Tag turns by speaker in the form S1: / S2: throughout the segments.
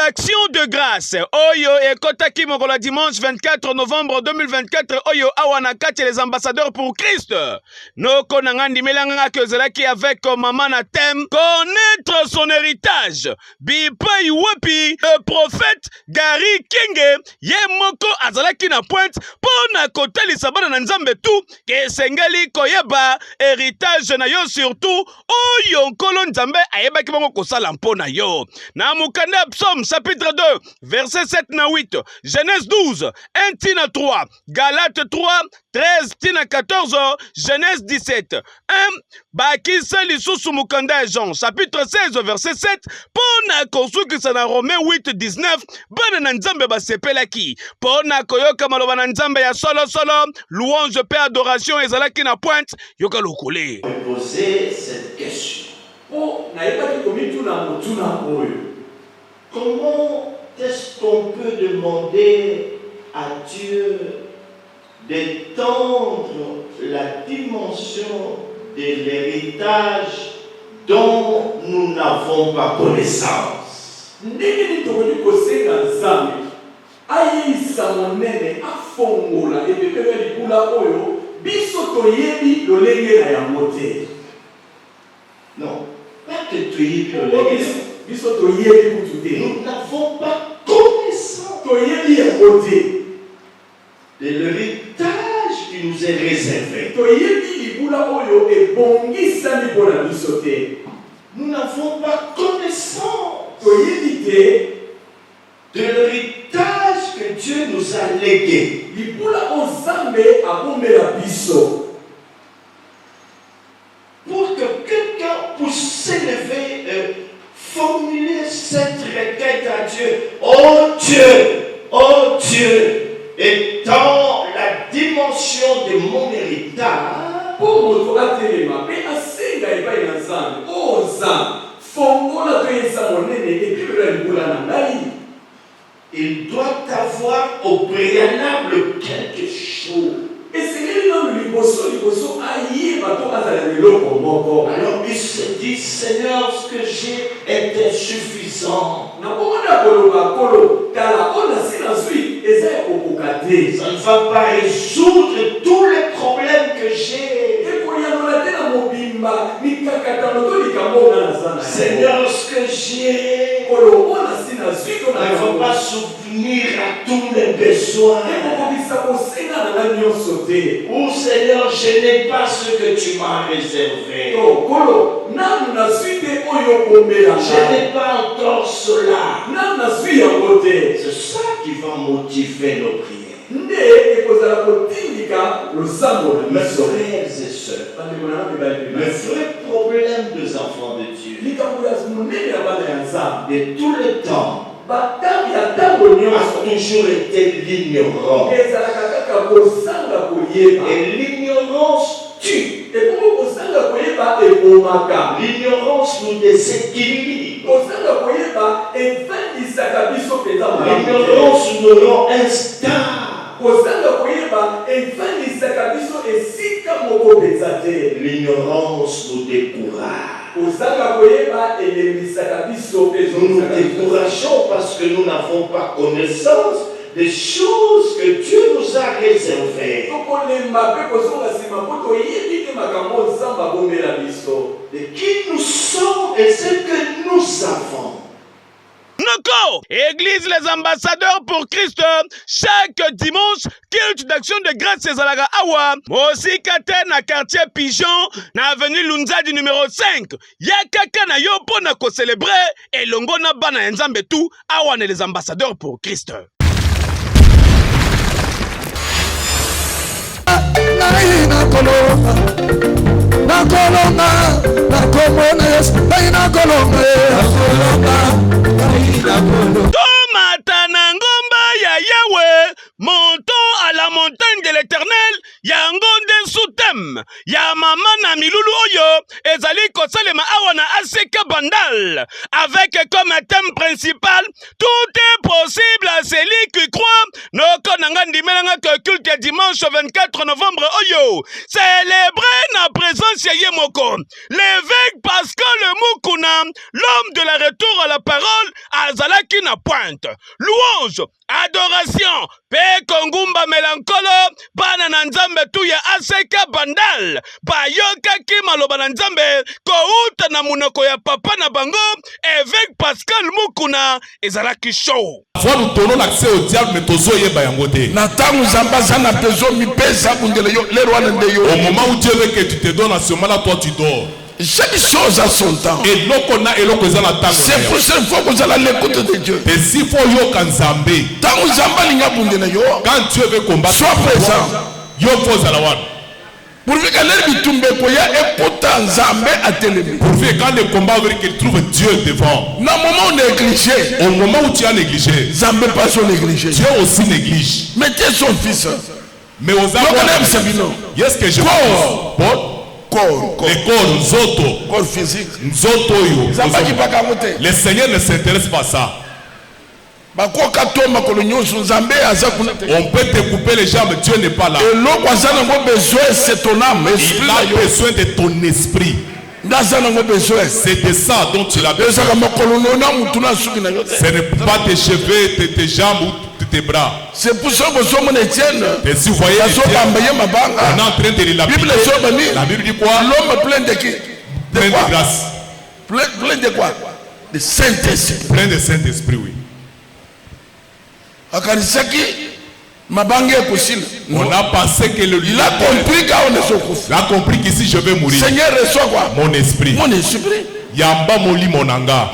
S1: d'action de grâce. Oyo ekotaki mokolo dimanche 24 novembre 2024. Oyo awanakati les ambassadeurs pour Christ. Noko nangandi melanga kezalaki avec maman na thème connaître son héritage. Bipai wapi le prophète Gary Kenge yemoko azalaki na pointe pona kotalisa bana na nzambe tu ke sengeli koyeba héritage na yo surtout oyo nkolo nzambe ayebaki bango kosala mpona yo. Na mukanda Psaume chapitre 2 verset 7 na 8, Genèse 12 1 tina 3, Galate 3 13 tina 14, Genèse 17 1 bakisa lisusu mukanda Jean chapitre 16 verset 7 pona kosukisa na Romain 8 19 bana na nzambe basepelaki pona koyoka maloba na nzambe ya solo solo louange pe adoration ezalaki na pointe yoka lokole.
S2: Poser cette question. Comment est-ce qu'on peut demander à Dieu d'étendre la dimension de l'héritage dont nous n'avons pas connaissance? Non, pas que tu y nous n'avons pas connaissance de l'héritage qui nous est réservé. Nous n'avons pas connaissance de l'héritage que Dieu nous a légué. Pour que quelqu'un puisse s'élever, formuler cette requête à Dieu. Oh Dieu, étends la dimension de mon héritage. Il doit avoir au préalable quelque chose. Alors il se dit, Seigneur, ce que j'ai est insuffisant. Ça ne va pas résoudre tous les problèmes que j'ai. Seigneur, ce que j'ai ne va pas souvenir à tous mes besoins. Oh Seigneur, je n'ai pas ce que tu m'as réservé. Je n'ai pas encore cela. C'est ça qui va motiver nos prières. Mes frères et sœurs, le vrai problème des enfants de Dieu de tout le temps a toujours été l'ignorance. Et l'ignorance tue. L'ignorance nous déséquilibre. L'ignorance nous rend instable. L'ignorance nous décourage. Nous nous décourageons parce que nous n'avons pas connaissance des choses que Dieu nous a réservées. De qui nous sommes et ce que nous avons.
S1: Noko, Église les ambassadeurs pour Christ, chaque dimanche, culte d'action de grâce ezalaga awa, mosika te na quartier Pigeon, na avenue Lunzadi numéro 5. Yakaka na yo pona ko célébrer et longo na bana nzambe tout awa les ambassadeurs pour Christ. Tomata na ngomba ya Yahweh, montons à la montagne de l'Éternel, yango nde sutem, ya mama na milulu oyo, ezali kosalema awa na ACK Bandal, avec comme thème principal, tout est possible à celui qui croit. Noko nangandi melanga que culte dimanche 24 novembre oyo. Célébrer na présence ya Yemoko. L'évêque Pascal Mukuna, l'homme de la retour à la parole, azalaki na pointe. Louange, adoration, pe kongumba melankolo, bana na nzambe tu ya aseka bandal. Bayoka ki maloba na nzambe, kouta na munoko ya papa na bango, évêque Pascal Mukuna, ezalaki show.
S3: Fois nous donnons l'accès au diable, mais tozo yeba yango te. Au moment où Dieu veut que tu te donnes à ce moment-là, toi tu dors.
S4: Chaque chose a son temps.
S3: Et
S4: c'est pour ça qu'il faut que vous allez l'écoute de Dieu.
S3: Et s'il faut yo kanzambe. Quand Dieu veut combattre,
S4: sois présent.
S3: Yo faut alawan.
S4: Pour que l'herbe tombe koya écoute nzambe à télévision.
S3: Pour que quand le combat veut qu'il trouve Dieu devant.
S4: Dans le moment où négligé.
S3: Au moment où tu as négligé.
S4: Nzambe pas son négligé.
S3: Dieu aussi néglige.
S4: Mettez son fils.
S3: Mais aux hommes. Est-ce que je
S4: corps.
S3: Les corps, nzoto.
S4: Corps physique.
S3: Nzoto yo. Le Seigneur ne s'intéresse pas à ça. On peut te couper les jambes, Dieu n'est pas là. Il a besoin de ton esprit. C'est de ça dont tu as besoin. Ce n'est pas tes cheveux, tes jambes ou tes bras.
S4: C'est pour ça que vous Étienne.
S3: Et si vous voyez, on est en train de lapider. La Bible dit quoi?
S4: L'homme plein de qui?
S3: Plein de grâce.
S4: Plein de quoi? De Saint-Esprit.
S3: Plein de Saint-Esprit, oui.
S4: On a
S3: pensé que le
S4: il a compris quand on est sur
S3: il a compris qu'ici je vais mourir.
S4: Seigneur reçoit quoi?
S3: Mon esprit.
S4: Mon esprit.
S3: Yamba moli monanga.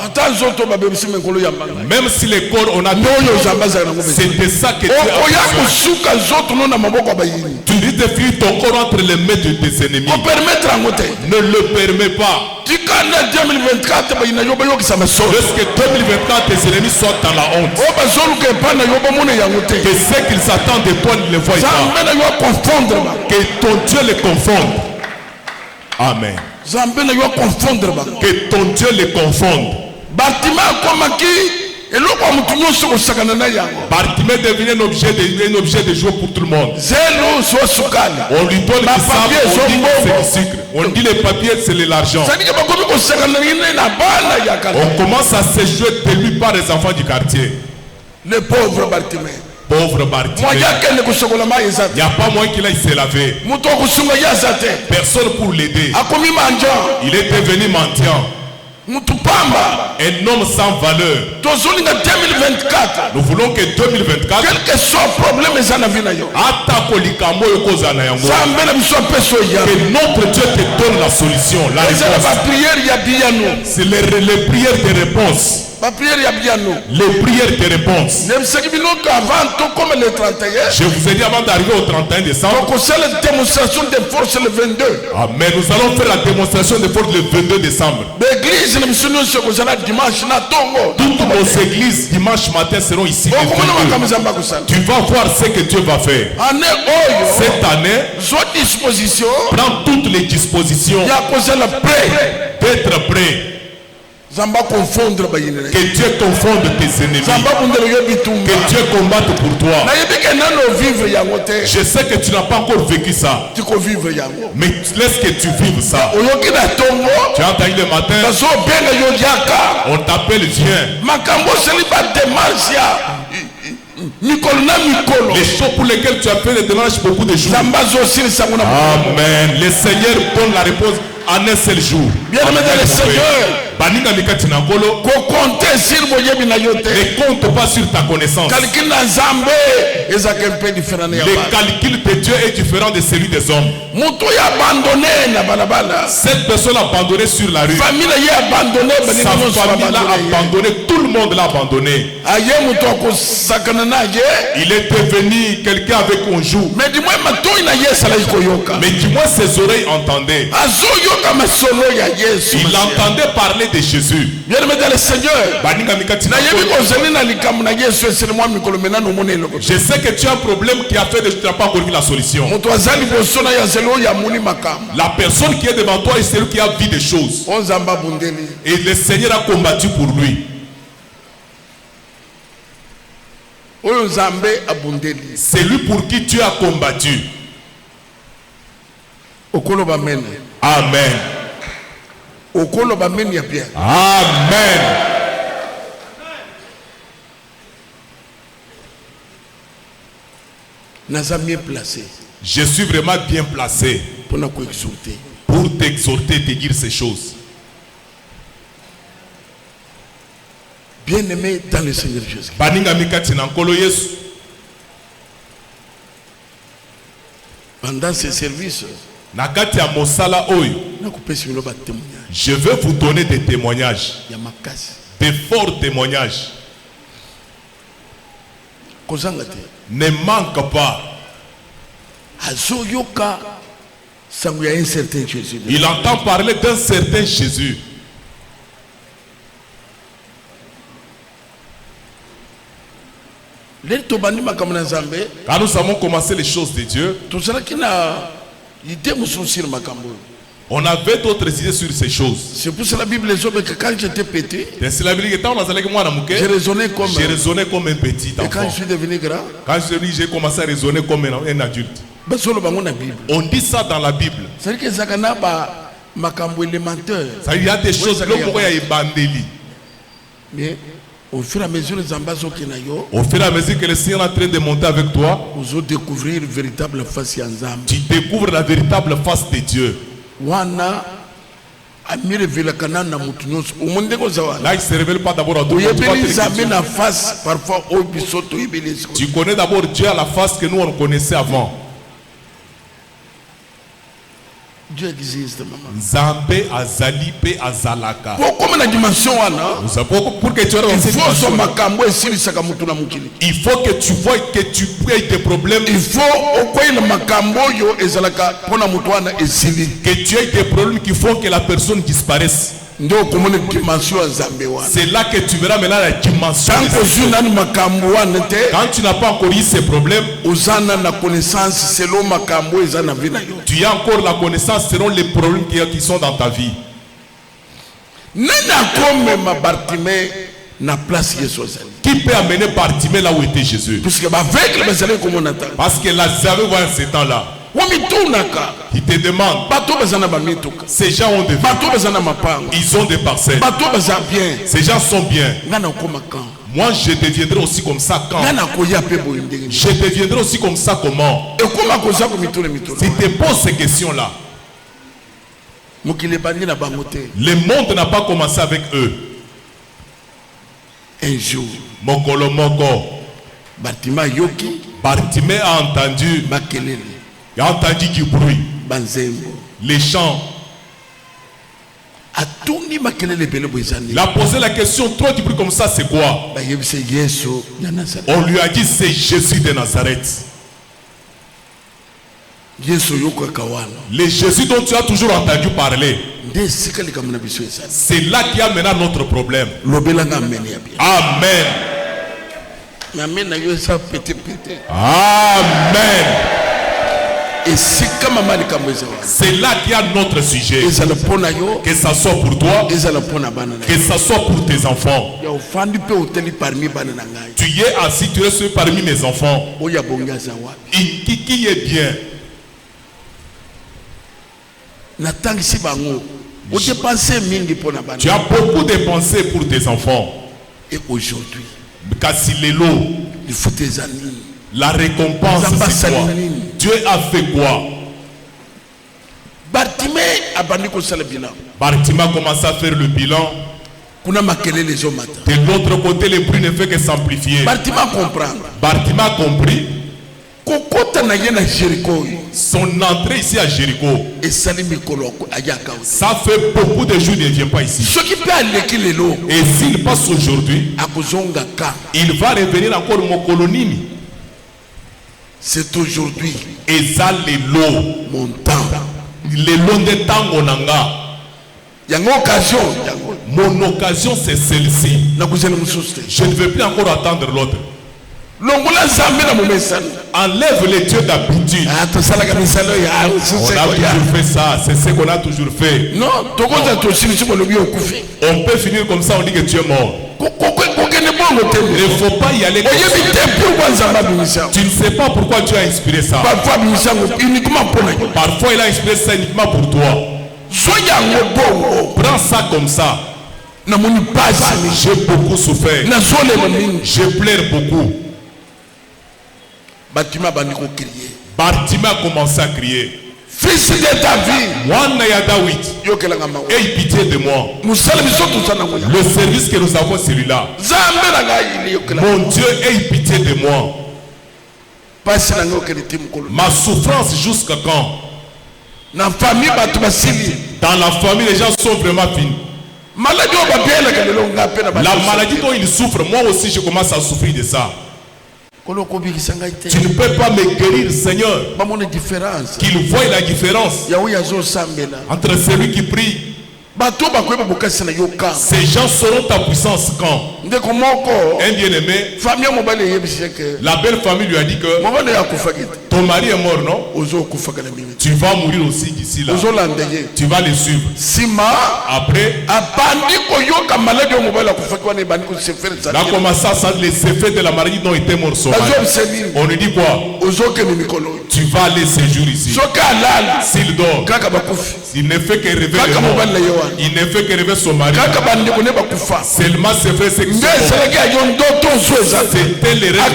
S3: Même si les corps on a c'est de ça que tu tu dis de fuir ton corps entre les mains de tes ennemis. Ne le permets pas. Est-ce que 2024 tes ennemis sont dans la honte? Que ce qu'ils s'attendent de toi ne le voient pas. Que ton Dieu les confonde. Amen. Que ton Dieu les confonde. Bartimée devient un objet de joie pour tout le monde. On lui donne du sable, on dit que c'est du sucre. On dit les papiers, c'est de l'argent. On commence à se jouer de lui par les enfants du quartier.
S4: Le pauvre Bartimée.
S3: Pauvre Bartimée. Il n'y a pas moyen qu'il aille se laver. Personne pour l'aider. Il est devenu mendiant. Un homme sans valeur. Nous voulons que 2024,
S4: quel que soit le problème,
S3: que notre Dieu te donne la solution, la réponse. C'est les prières de réponse. Les prières de réponse. Je vous ai dit avant d'arriver au 31 décembre. Amen. Nous allons faire la démonstration de force le 22 décembre. Toutes nos églises dimanche matin seront ici. Tu vas voir ce que Dieu va faire. Cette année, prends toutes les dispositions d'être prêt. Que Dieu confonde tes ennemis. Que Dieu combatte pour toi. Je sais que tu n'as pas encore vécu ça. Mais laisse que tu vives ça. Tu as entendu le matin. On t'appelle viens. Les choses pour lesquelles tu as fait les démarches beaucoup de jours. Amen. Le Seigneur donne la réponse en un seul jour.
S4: Bien aimé dans le Seigneur.
S3: Ne compte pas sur ta connaissance. Le calcul de Dieu est différent de celui des hommes. Cette personne a abandonné sur la rue. Sa famille l'a abandonné. Tout le monde l'a abandonné. Il est devenu quelqu'un avec un jour. Mais du moins ses oreilles entendaient. Il entendait parler de Jésus.
S4: Bien aimé dans le Seigneur.
S3: Je sais que tu as un problème qui a fait que tu n'as pas encore vu la solution. La personne qui est devant toi est celui qui a vu des choses. Et le Seigneur a combattu pour lui. C'est lui pour qui tu as combattu.
S4: Amen.
S3: Amen. Amen. Je suis vraiment bien placé pour t'exhorter, te dire ces choses.
S4: Bien-aimé dans le Seigneur Jésus. Pendant ces services,
S3: je veux vous donner des témoignages, des forts témoignages. Ne manque pas. Il entend parler d'un certain Jésus. Quand nous avons commencé les choses de Dieu, on avait d'autres idées sur ces choses.
S4: C'est pour cela la Bible dit que quand j'étais petit,
S3: j'ai raisonné comme un petit enfant.
S4: Et quand je suis devenu grand,
S3: j'ai commencé à raisonner comme un adulte. On dit ça dans la Bible.
S4: C'est-à-dire que
S3: ça, il y a des choses
S4: mais au fur et à mesure
S3: que le Seigneur est en train de monter avec toi, tu découvres la véritable face de Dieu. Là, il ne se révèle pas d'abord à toi. Tu connais d'abord Dieu à la face que nous on connaissait avant.
S4: Dieu existe, maman.
S3: Nzambe azali pe azalaka.
S4: Pour la dimension
S3: pour que tu aies il faut que tu vois que tu aies des problèmes.
S4: Il faut
S3: que tu aies des problèmes qui font que la personne disparaisse. C'est là que tu verras maintenant la dimension. Quand tu n'as pas encore eu ces problèmes, tu as encore la connaissance selon les problèmes qui sont dans ta vie. Qui peut amener Bartimée là où était Jésus? Parce que Lazare voit ce temps-là. Il te demande. Ces gens ont des vies. Ils ont des parcelles. Ces gens sont bien. Moi je deviendrai aussi comme ça quand? Je deviendrai aussi comme ça comment? Si tu te poses ces questions là, le monde n'a pas commencé avec eux.
S4: Un jour,
S3: Mokolo Moko, Bartimée a entendu. Il a entendu du bruit, les chants. Il a posé la question, trop du bruit comme ça, c'est quoi? On lui a dit, c'est Jésus de Nazareth. Le Jésus dont tu as toujours entendu parler. C'est là qu'il y a maintenant notre problème. Amen.
S4: Amen.
S3: Et c'est là qu'il y a notre sujet. Que ça soit pour toi, que ça soit pour tes enfants. Tu y es assis, tu es parmi mes enfants. Qui est bien? Tu as beaucoup de pensées pour tes enfants.
S4: Et aujourd'hui,
S3: la récompense, c'est quoi? Dieu a fait quoi? Bartimée a commencé à faire le bilan. De l'autre côté, le bruit ne fait que s'amplifier. Bartimée a compris. Son entrée ici à Jéricho, ça fait beaucoup de jours qu'il ne vient pas ici. Et s'il passe aujourd'hui, il va revenir encore au colonie.
S4: C'est aujourd'hui.
S3: Et ça,
S4: mon temps.
S3: Le long de temps, mon occasion, c'est celle-ci. Je ne veux plus encore attendre l'autre. Enlève les dieux d'habitude. On a toujours fait ça. C'est ce qu'on a toujours fait. On peut finir comme ça, on dit que tu es mort. ne faut pas y aller. Tu ne sais pas pourquoi Dieu a inspiré ça. Parfois il a inspiré ça uniquement pour toi. Prends ça comme ça. J'ai beaucoup souffert. Je pleure beaucoup. Bartimée a commencé à crier.
S4: Fils de David,
S3: aie pitié de moi. Le service que nous avons, c'est celui-là. Mon Dieu, aie pitié de moi. Ma souffrance jusqu'à quand? Dans la famille, les gens sont vraiment finis. La maladie dont ils souffrent, moi aussi je commence à souffrir de ça. Tu ne peux pas me guérir, Seigneur. Qu'il voie la différence entre celui qui prie. Ces gens seront ta puissance quand? Un bien-aimé, la belle famille lui a dit que ton mari est mort, non? Tu vas mourir aussi d'ici là. Tu vas les suivre. Après, il a commencé à sentir les effets de la maladie dont était mort son mari. On lui dit quoi? Tu vas aller séjour ici. S'il dort, il ne fait que rêver le mort. Il ne fait que rêver son mari. Seulement c'est vrai, c'est que c'était les rêves.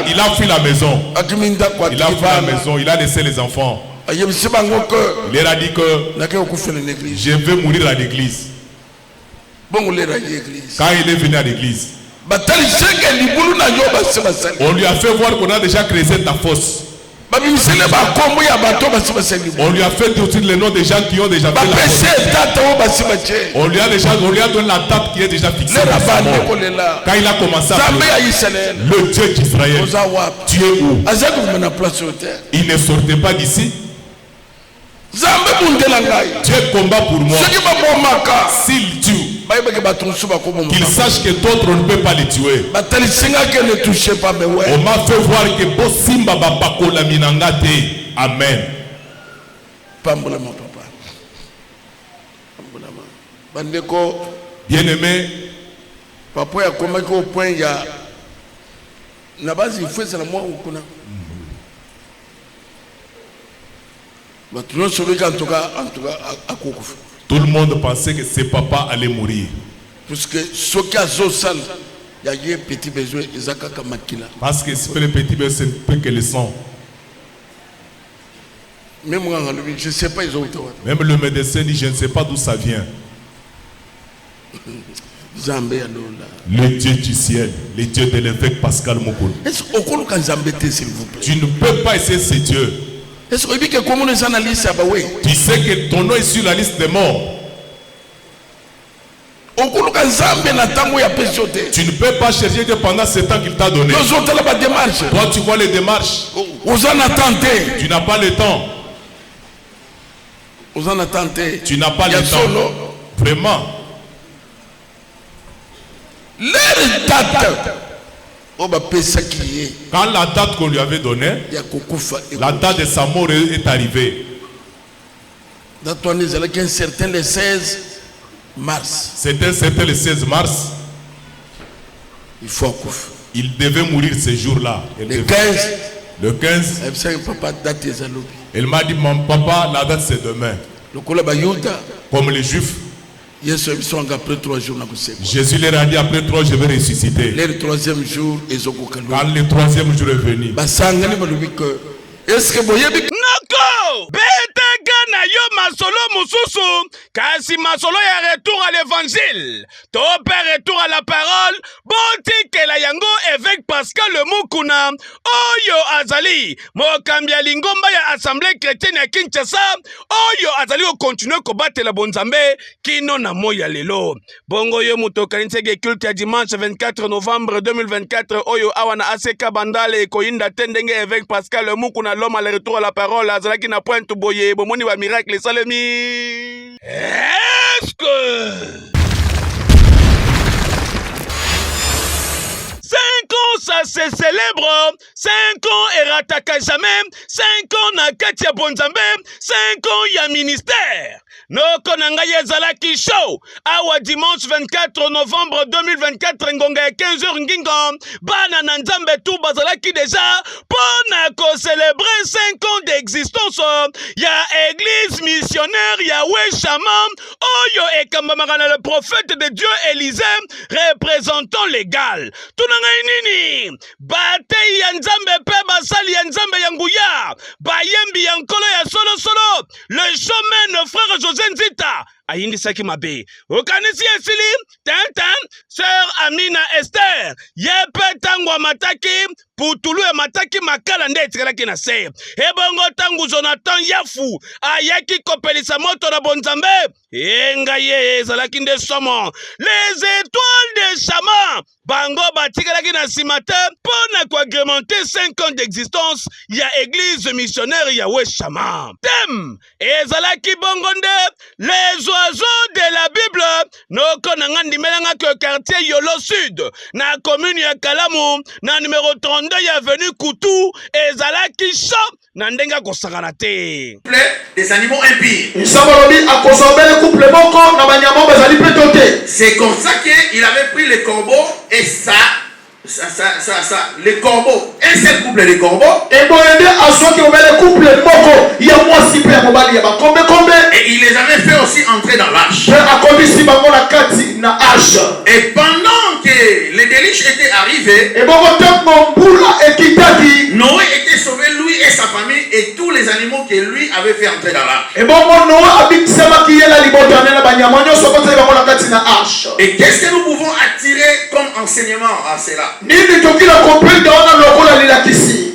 S3: Il a fui la maison. Il a fui la maison. Il a laissé les enfants. Il leur a dit que je vais mourir à l'église. Quand il est venu à l'église, on lui a fait voir qu'on a déjà creusé ta fosse. On lui a fait dire le nom des gens qui ont déjà fait la fosse. On lui a donné la date qui est déjà fixée. Quand il a commencé à pleurer, le Dieu d'Israël, tu es où? Il ne sortait pas d'ici. Dieu combat pour moi. S'il tue, qu'il sache que d'autres ne peuvent pas les tuer. On m'a fait voir que Bosimba Bapakola Minangate. Amen. Bien-aimé,
S4: papa a convaincu au point il y a la base il faut c'est la moi ou qu'on a.
S3: Tout le monde pensait que ses papas allaient mourir.
S4: Parce que ce qui a Zosal, il y a eu un petit besoin,
S3: parce que c'est le petit besoin, c'est peu que le sang.
S4: Même moi, je ne sais pas, ils ont.
S3: Même le médecin dit, je ne sais pas d'où ça vient. Le Dieu du ciel, le Dieu de l'évêque Pascal Mokolo. Tu ne peux pas essayer ce Dieu. Tu sais que ton nom est sur la liste des morts. Tu ne peux pas chercher Dieu pendant ce temps qu'il t'a donné. Toi tu vois les démarches. Tu n'as pas le temps. Tu n'as pas le temps. Vraiment. Quand la date qu'on lui avait donnée, la date de sa mort est arrivée. C'était un certain le 16 mars. Il devait mourir ce jour-là. Le 15. Elle m'a dit, mon papa, la date c'est demain. Comme les Juifs. Jésus leur a dit, après 3 jours je vais ressusciter.
S4: Le troisième jour,
S3: quand le troisième jour est venu,
S1: est-ce que vous voyez Noko beteka na yo masolo mususu kasi masolo ya retour à l'évangile to père retour à la parole botikela yango évêque Pascal Mukuna oyo azali mokambi ya lingomba ya assemblée chrétienne ya Kinshasa oyo azali ko continuer ko batela bonzambe kino na moya lelo bongo yo mutokanisege culte ya dimanche 24 novembre 2024 oyo awana aseka bandale koyinda tendenge évêque Pascal Mukuna l'homme à le retour à la parole azalaki na point boye bomoni ba miracle salemi. Est-ce que 5 ans ça se célèbre 5 ans et rataka jamais 5 ans na kati ya bonzambe 5 ans ya ministère noko na ngai ezalaki show awa dimanche 24 novembre 2024 ngonga ya 15h ngingo bana na nzambe tu bazalaki déjà pona ko célébrer 5 ans d'existence ya église missionnaire Yahweh Shammah oyo ekambamaka na le prophète de Dieu Élisée représentant légal tunanga nini bate ya nzambe pe basali ya nzambe ya nguya bayembi ya nkolo ya solo solo le chemin frère José Nzita ayindisaki mabe okanisi esili tantan sœur Amina Esther yepe tango mataki putulu ya mataki makala nde etikalaki na se ebongo tangu Jonathan Yafu ayaki kopelisa moto na bonzambe enga ye ezalaki nde somo les étoiles de Shammah bango batikalaki na simate pona koagrémenter 5 ans d'existence ya église missionnaire Yahweh Shammah thème ezalaki bongo nde les oiseaux de la Bible noko na ngandi melanga que quartier Yolo Sud na commune ya Kalamu na numéro 32 ya avenue Koutou ezalaki shop na ndenga kosakana te
S2: des animaux impies.
S5: C'est comme ça qu'il avait pris les corbeaux et ça, les corbeaux, un seul couple de corbeaux. Et il les avait fait aussi entrer dans l'arche. Et pendant que les déluge étaient arrivés, Noé était sauvé, lui et sa famille, et tous les animaux que lui avait fait entrer dans l'arche. Et qu'est-ce que nous pouvons attirer comme enseignement à cela?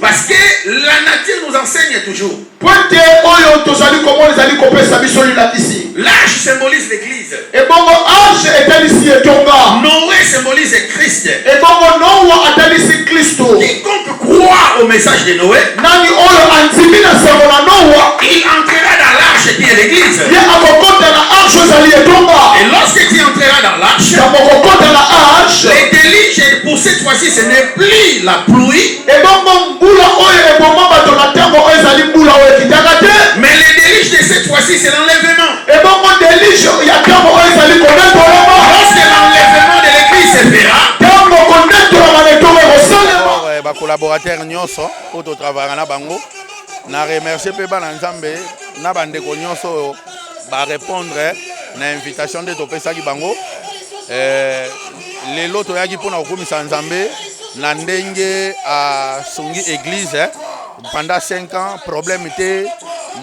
S5: Parce que la nature nous enseigne toujours. L'arche symbolise l'église. Noé symbolise Christ. Quiconque croit au message de Noé, il entrera dans l'arche qui est l'église. Et lorsque tu entreras dans l'arche, les déluges pour cette fois-ci ce n'est plus la pluie, mais les déluges de cette fois-ci c'est l'enlèvement. Lorsque l'enlèvement de l'église se fera,
S4: ba collaborateur nyonso oto travailler na bango na remercier pe bana nzambe na bandeko nyonso ba répondre na invitation de topesa ki bango lelo to yaki pona kokomisa nzambe na ndenge a songi église pendant 5 ans problème était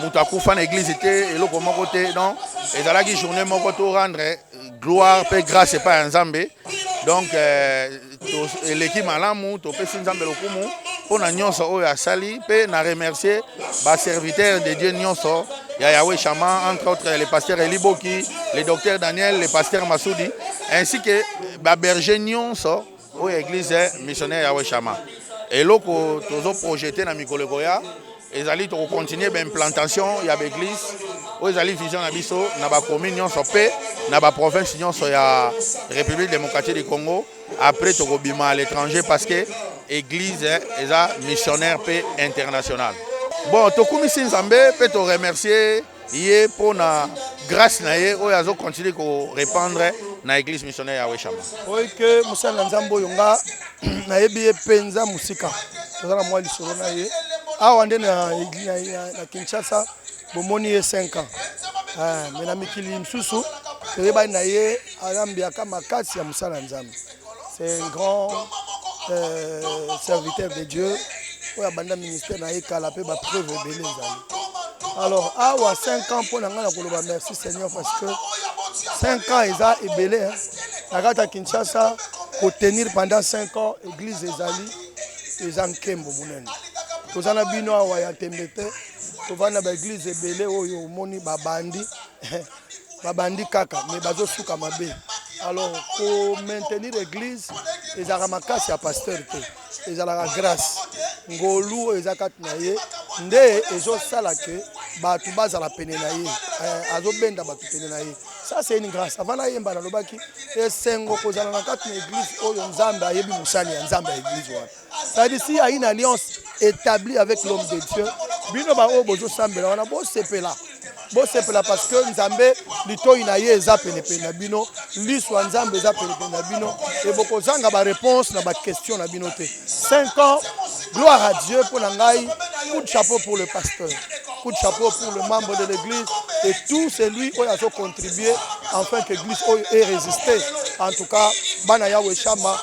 S4: mutu akufa na église te eloko moko te donc ezalaki journée moko to rendre gloire pe grâce pa nzambe donc l'équipe malamu topesi nzambe lokumu pona nyonso oyo asali pe na remercier ba serviteurs de Dieu nyonso ya Yahweh Shammah, entre autres les pasteurs Eliboki, le docteur Daniel, le pasteur Massoudi, ainsi que ba berger nyonso oyo église missionnaire Yahweh Shammah. Et loko tozo projeté na mikolo koya ezali to continuer ba implantation ya ba église oyo ezali vision na biso na ba commune nyonso pe na ba province nyonso ya République démocratique du Congo après to kobima à l'étranger parce que église eza missionnaire pe international. Bon to komisi nzambe pe to remercier ye pour na grâce na ye oyo azo continuer ko répandre na église missionnaire Yahweh Shammah.
S6: Oyo ke musala nzambo yonga na yebi penza musika tozala mwa lisolo na ye awa nde na Kinshasa bomoni ye 5 ans mais na mikili msusu toyeba na ye alambiaka makasi ya musala nzambe. C'est un grand serviteur de Dieu oyo abanda ministère na ye kala pe ba preuve ebele ezali. Alors awa 5 ans pour nanga na koloba merci Seigneur parce que 5 ans eza ebele na kata Kinshasa ko tenir pendant 5 ans église ezali eza nkembo munene. Tozana bino awa ya tembete tovana ba église ebele oyo moni babandi kaka mais bazo suka mabe. Alors pour maintenir l'église ezala makasi ya pasteur te ezala grâce ngolu ezakati na ye nde ezo sala ke batu bazala pene na ye azobenda batu pene na ye ça c'est une grâce. Avant la yemba na lobaki esengo kozala na kati na église oyo nzambe ayebi musali ya nzambe ya église wana. C'est-à-dire s'il y a une alliance établie avec l'homme de Dieu, bino ba o bozo sambela wana bo sepela. Bo sepela parce que nzambe lito inaye eza penepe na bino, liswa nzambe eza penepe na bino et boko zanga ba réponse na ba question na bino te. 5 ans, gloire à Dieu pour ngai, coup de chapeau pour le pasteur. Coup de chapeau pour le membre de l'église et tout celui qui a contribué afin que l'église ait résisté. En tout cas, Banaya Wechama,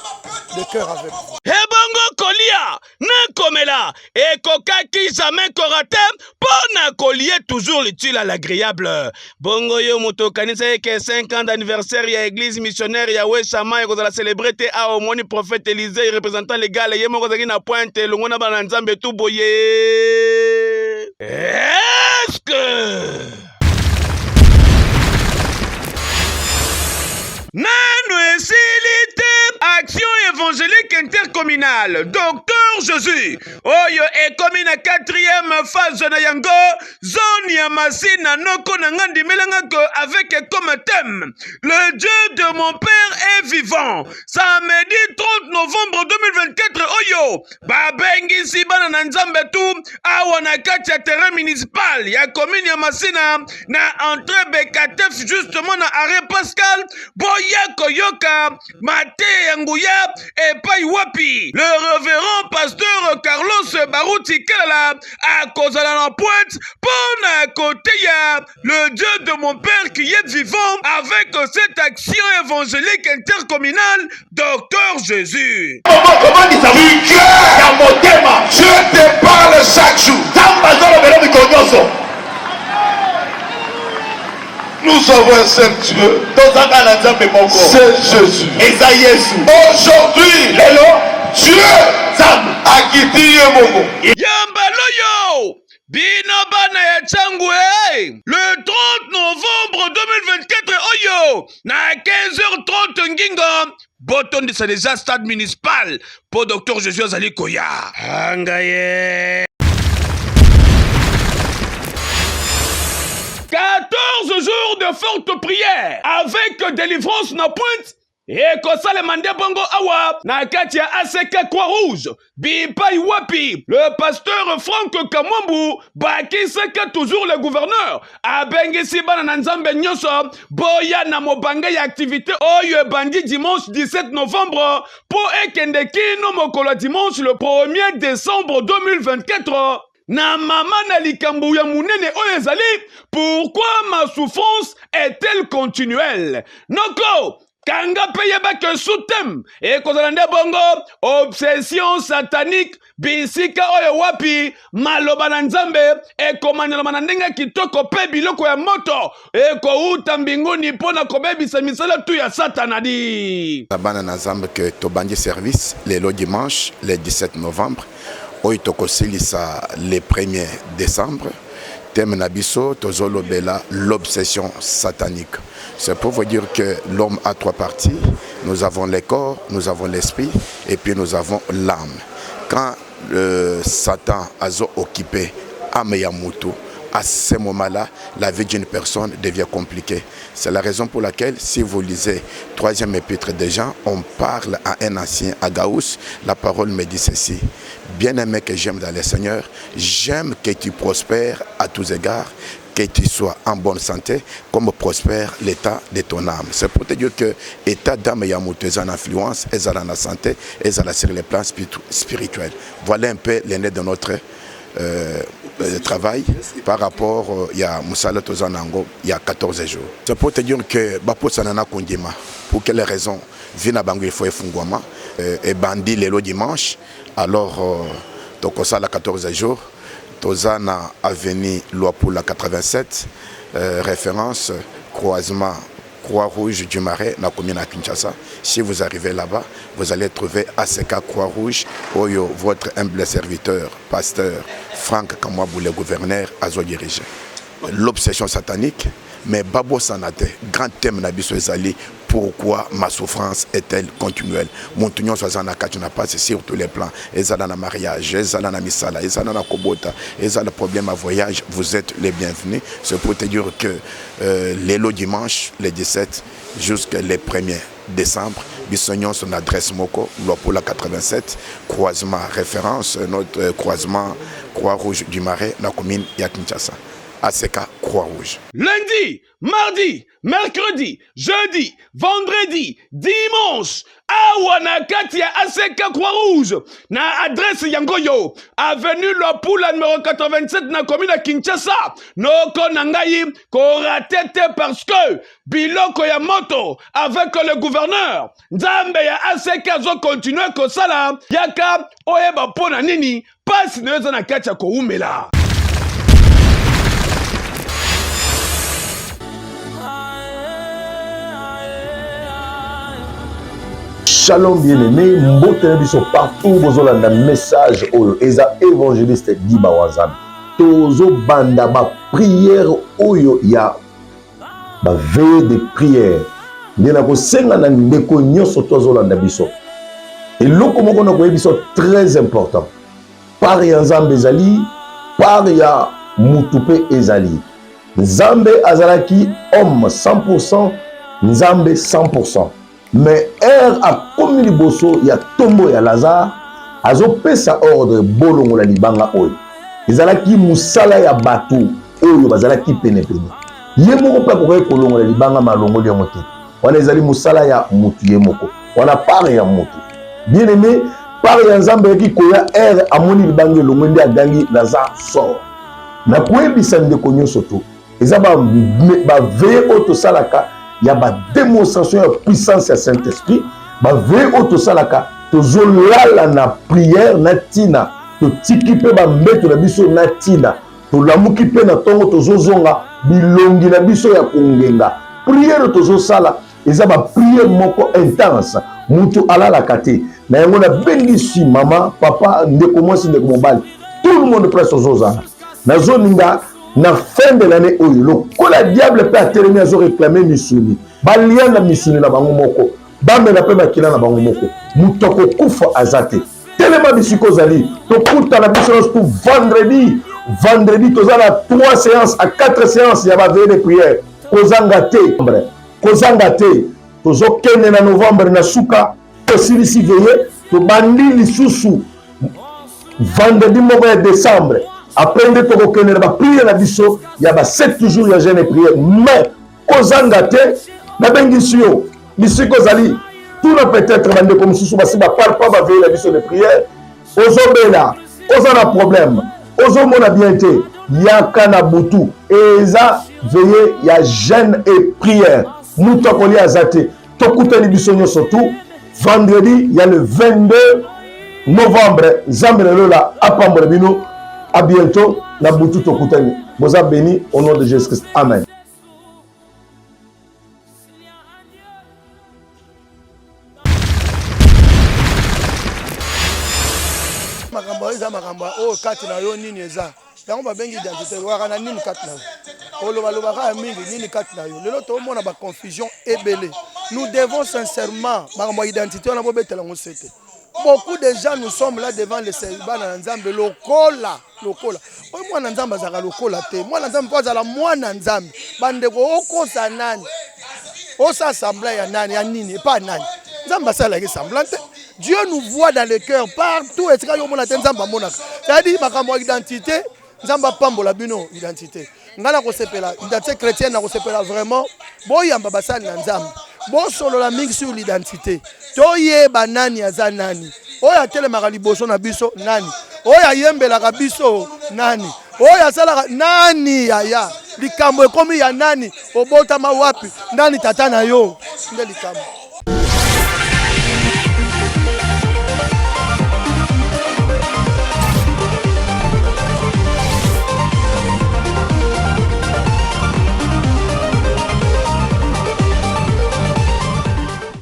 S6: de cœur avec vous.
S1: Ebongo kolia, na komela, et kokaki jamais korate, pona kolie toujours l'utile à l'agréable. Bongo yo moto kanisa que 5 ans d'anniversaire ya église missionnaire ya Wechama et kozala célébrité a au moni prophète Élisée représentant légal et mo kozaki na pointe longona bana nzambe tout boye. Est-ce que Nano esilite action évangélique intercommunale Docteur Jésus oyo ekomi na 4e phase na yango zone ya Masina noko na ngandi melanga avec comme thème le Dieu de mon père est vivant. Samedi 30 novembre 2024 oyo babengisi bana na nzambe tu awa na kati ya terrain municipal ya commune ya Masina na entrée Bekatef justement na arrêt Pascal boya koyoka mate yanguya epai wapi le révérend pasteur Carlos Barouti Kelala a kozala na pointe pona côté ya le Dieu de mon père qui est vivant avec cette action évangélique intercommunale Docteur Jésus.
S5: Comment dis-tu Dieu dans mon thème? Je te parle chaque jour.
S3: Nous avons un seul Dieu. C'est Jésus. Aujourd'hui, Dieu a quitté Mogo.
S1: Yambaloyo Bino bana ya changu le 30 novembre 2024 oyo na 15h30 ngingo botondisa déjà stade municipal pour Docteur Jésus azali koya. Angaye 14 jours de forte prière avec délivrance na pointe et kosale mande bongo awa na kati ya ACK Croix-Rouge bipai wapi le pasteur Franck Kamwambu bakisaka toujours le gouverneur abengisi bana na nzambe nyoso boya na mobanga ya activité oyo bandi dimanche 17 novembre pour ekende kino mokolo dimanche le 1er décembre 2024 na mama na likambu ya munene oyo ezali pourquoi ma souffrance est-elle continuelle noko kanga peye bake sous-thème et kozala nde bongo obsession satanique bisika oyo wapi maloba na nzambe ekomanyelama na ndenge kitoko pe biloko ya moto ekouta mbinguni mpona kobebisa misala tu ya satana di
S7: bana na nzambe ke tobandi service lelo dimanche le 17 novembre oyo tokosilisa le 1er décembre thème na biso tozolobela l'obsession satanique. C'est pour vous dire que l'homme a 3 parties. Nous avons le corps, nous avons l'esprit et puis nous avons l'âme. Quand Satan a occupé âme et Yamutu, à ce moment-là, la vie d'une personne devient compliquée. C'est la raison pour laquelle, si vous lisez 3e épître de Jean, on parle à un ancien Agaus, la parole me dit ceci. Bien-aimé que j'aime dans le Seigneur, j'aime que tu prospères à tous égards, que tu sois en bonne santé, comme prospère l'état de ton âme. C'est pour te dire que l'état d'âme et amour est en influence, est en la santé, est sur les plans spirituels. Voilà un peu l'aîné de notre travail par rapport il y a Moussala Tozanango il y a 14 jours. C'est pour te dire que Bapo Sanana Kondima, pour quelles raisons Vina Bango il faut effungwama et bandi le dimanche alors Tokosala 14 jours Tozana Avenue Loapoula 87 référence croisement Croix-Rouge du Marais, la commune à Kinshasa. Si vous arrivez là-bas, vous allez trouver ACK Croix-Rouge, Oyo, votre humble serviteur, pasteur Franck Kamwabou, le gouverneur, Azo dirigé. L'obsession satanique, mais Babo Sanate, grand thème Nabiso Ezali, pourquoi ma souffrance est-elle continuelle? Mon tunion soit na kati na passe sur tous les plans. Ezala na mariage, ezala na misala, ezala na kobota, ezala problème à voyage, vous êtes les bienvenus. C'est pour te dire que les lots dimanche, les 17 jusqu'à les 1er décembre, Bissognon son adresse Moko, Lopola 87, croisement référence, notre croisement Croix-Rouge du Marais, la commune Yakinchasa. ACK Croix-Rouge.
S1: Lundi, mardi, mercredi, jeudi, vendredi, dimanche, awana kati ya ACK Croix-Rouge. Na adresse yangoyo, avenue Lopula numéro 87 na commune ya Kinshasa. Noko nangai ko ratete parce que biloko ya moto avec le gouverneur. Nzambe ya ACK zo continuer ko sala yaka oyeba pona nini pasi neza na kati ya ko umela.
S8: Shalom bien-aimé, mbote biso partout, bozolanda message oyo eza évangéliste Diba Wazam. Tozo banda ba prière oyo ya ba veille de prière. Ndena ko senga na ndeko nyoso tozolanda biso. Et loko moko na ko biso très important. Par ya Nzambe ezali, par ya mutupe ezali. Nzambe azalaki homme 100%, Nzambe 100%. Mais a commis le bosso, il y a tombo ya Lazare, azo pesa ordre bolongo la libanga oyo. Ezalaki musala ya batu oyo bazalaki pene pene. Ye moko pa ko kolongo la libanga malongo ya moté. Wana ezali musala ya mutu ye moko. Wana part ya mutu. Bien aimé, par ya Nzambe ki koya amoni libanga longo ndi agangi Lazare sort. Na koyebisa ndeko nyonso to. Eza ba veille auto salaka. Il y a une démonstration de puissance du Saint-Esprit. Il y a une salaka. Tozolala na prière na tina. To tikipe ba mbeto na biso na tina. To lamukipe na tongo tozozonga bilongi na biso ya kongenga. Prière tozosala. Eza ba prière moko intense. Mutu alala kate. Na yango na bengisi mama, papa, ndeko mwasi ndeko mobali. Tout le monde presse tozozala. Na zoninga na fin de l'année oyo lokola diable peut atteler azo réclamer misuni baliana misuni na bango moko bamela pe bakila na bango moko mutoko kufa azate telema bisiko zali to kuta na biso pour vendredi tozala 3 séances à 4 séances ya ba veille de prière kozanga te tozokende na novembre na suka tosilisi veille to bandi lisusu vendredi moko ya décembre. Après, de te va prier la biso, il y a 7 jours de jeûne et prière. Mais, kozangate, na bengisio, ici kozali, tout le peut-être, bande comme sous basi, ba parle pas, va veiller la biso de prière. Ozobela, ozana problème, ozomona bienté, yakana butu, et ça, veiller, il y a jeûne et prière. Mouta koli azate, tokute libiso surtout, vendredi, il y a le 22 novembre, Zambele la, apambre bino. À bientôt, na butu tokutani. Boza béni au nom de Jésus-Christ. Amen.
S6: Makamba eza makamba o kati na yo nini eza. Yango ba bengi identité waka na nini kati na yo. Oloba loba ka mingi nini kati na yo. Lelo to mona ba confusion ebele. Nous devons sincèrement makamba identité on a bobetela ngosete. Beaucoup de gens nous sommes là devant le Seigneur na Nzambe lokola. Oyo mwana Nzambe azaka lokola te. Mwana Nzambe po azala mwana Nzambe. Bandeko okosa nani? Osa semblant ya nani ya nini pas nani. Nzambe asala ke semblant te. Dieu nous voit dans le cœur partout. Est-ce que yo mona te Nzambe monaka? C'est-à-dire makambo identité, Nzambe pambola bino identité. Ngala ko sepela identité chrétienne na ko sepela vraiment boyamba basali na Nzambe. Bon solo la mingi sur l'identité. Toyeba nani aza nani. Oya telemaka liboso na biso nani. Oya yembelaka biso nani. Oya salaka nani yaya. Likambo ekomi ya nani. Obotama wapi. Nani tata na yo. Nde likambo.